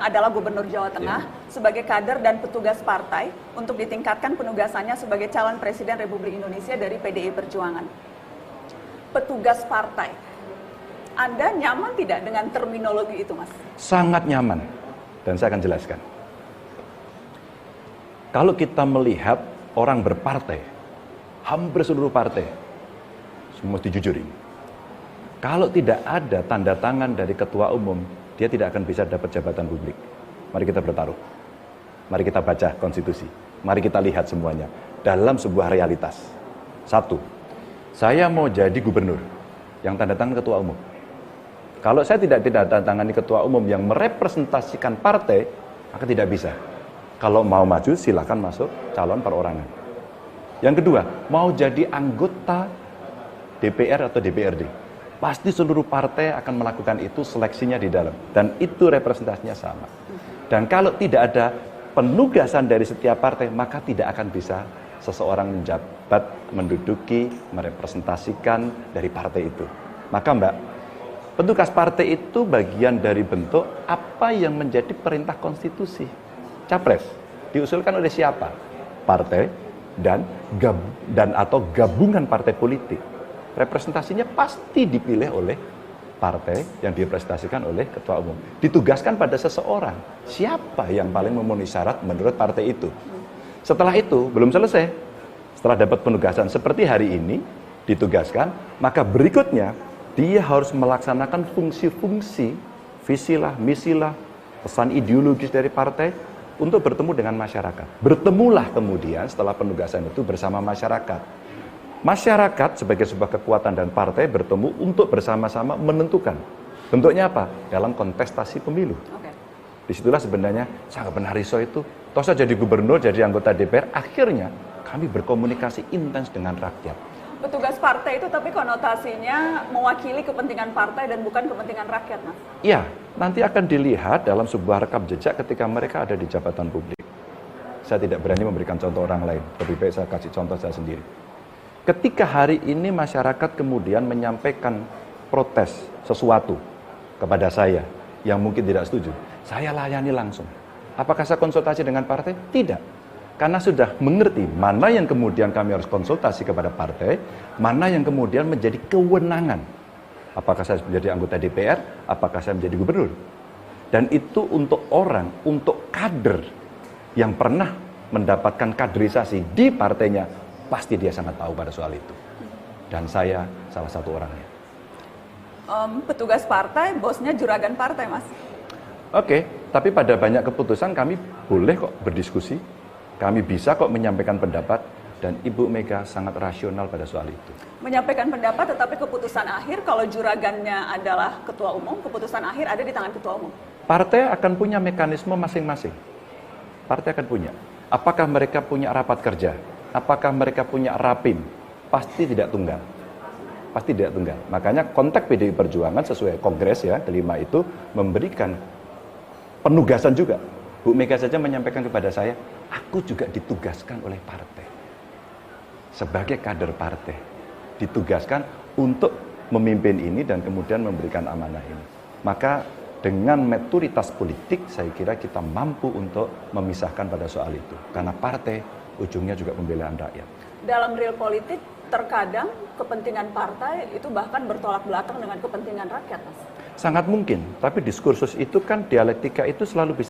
adalah Gubernur Jawa Tengah sebagai kader dan petugas partai untuk ditingkatkan penugasannya sebagai calon Presiden Republik Indonesia dari PDI Perjuangan. Petugas partai, Anda nyaman tidak dengan terminologi itu, Mas? Sangat nyaman, dan saya akan jelaskan. Kalau kita melihat orang berpartai, hampir seluruh partai, semua dijujurin. Kalau tidak ada tanda tangan dari ketua umum, dia tidak akan bisa dapat jabatan publik. Mari kita bertaruh. Mari kita baca konstitusi. Mari kita lihat semuanya dalam sebuah realitas. Satu, saya mau jadi gubernur yang tanda tangan ketua umum. Kalau saya tidak tanda tangani ketua umum yang merepresentasikan partai, maka tidak bisa. Kalau mau maju, silakan masuk calon perorangan. Yang kedua, mau jadi anggota DPR atau DPRD. Pasti seluruh partai akan melakukan itu, seleksinya di dalam. Dan itu representasinya sama. Dan kalau tidak ada penugasan dari setiap partai, maka tidak akan bisa seseorang menjabat, menduduki, merepresentasikan dari partai itu. Maka Mbak, petugas partai itu bagian dari bentuk apa yang menjadi perintah konstitusi. Capres diusulkan oleh siapa? Partai dan atau gabungan partai politik. Representasinya pasti dipilih oleh partai yang direpresentasikan oleh ketua umum. Ditugaskan pada seseorang. Siapa yang paling memenuhi syarat menurut partai itu? Setelah itu, belum selesai. Setelah dapat penugasan seperti hari ini, ditugaskan, maka berikutnya dia harus melaksanakan fungsi-fungsi, visilah, misilah, pesan ideologis dari partai untuk bertemu dengan masyarakat. Bertemulah kemudian setelah penugasan itu bersama masyarakat. Masyarakat sebagai sebuah kekuatan dan partai bertemu untuk bersama-sama menentukan. Bentuknya apa? Dalam kontestasi pemilu. Disitulah sebenarnya Sangat Benar Riso itu, toh saya jadi gubernur, jadi anggota DPR, akhirnya kami berkomunikasi intens dengan rakyat. Petugas partai itu tapi konotasinya mewakili kepentingan partai dan bukan kepentingan rakyat, Mas? Iya, nanti akan dilihat dalam sebuah rekam jejak ketika mereka ada di jabatan publik. Saya tidak berani memberikan contoh orang lain, lebih baik saya kasih contoh saya sendiri. Ketika hari ini masyarakat kemudian menyampaikan protes sesuatu kepada saya yang mungkin tidak setuju, saya layani langsung. Apakah saya konsultasi dengan partai? Tidak. Karena sudah mengerti mana yang kemudian kami harus konsultasi kepada partai, mana yang kemudian menjadi kewenangan. Apakah saya menjadi anggota DPR, apakah saya menjadi gubernur. Dan itu untuk orang, untuk kader yang pernah mendapatkan kaderisasi di partainya, pasti dia sangat tahu pada soal itu. Dan saya salah satu orangnya. Petugas partai, bosnya juragan partai, Mas? Oke, tapi pada banyak keputusan kami boleh kok berdiskusi. Kami bisa kok menyampaikan pendapat. Dan Ibu Mega sangat rasional pada soal itu. Menyampaikan pendapat, tetapi keputusan akhir, kalau juragannya adalah ketua umum, keputusan akhir ada di tangan ketua umum. Partai akan punya mekanisme masing-masing. Partai akan punya. Apakah mereka punya rapat kerja? Apakah mereka punya rapim? Pasti tidak tunggal. Pasti tidak tunggal. Makanya kontak PDI Perjuangan sesuai kongres ya, kelima itu memberikan penugasan juga. Bu Mega saja menyampaikan kepada saya, aku juga ditugaskan oleh partai. Sebagai kader partai. Ditugaskan untuk memimpin ini dan kemudian memberikan amanah ini. Maka dengan maturitas politik, saya kira kita mampu untuk memisahkan pada soal itu. Karena partai ujungnya juga pembelaan rakyat. Dalam real politik, terkadang kepentingan partai itu bahkan bertolak belakang dengan kepentingan rakyat, Mas? Sangat mungkin, tapi diskursus itu kan dialektika itu selalu bisa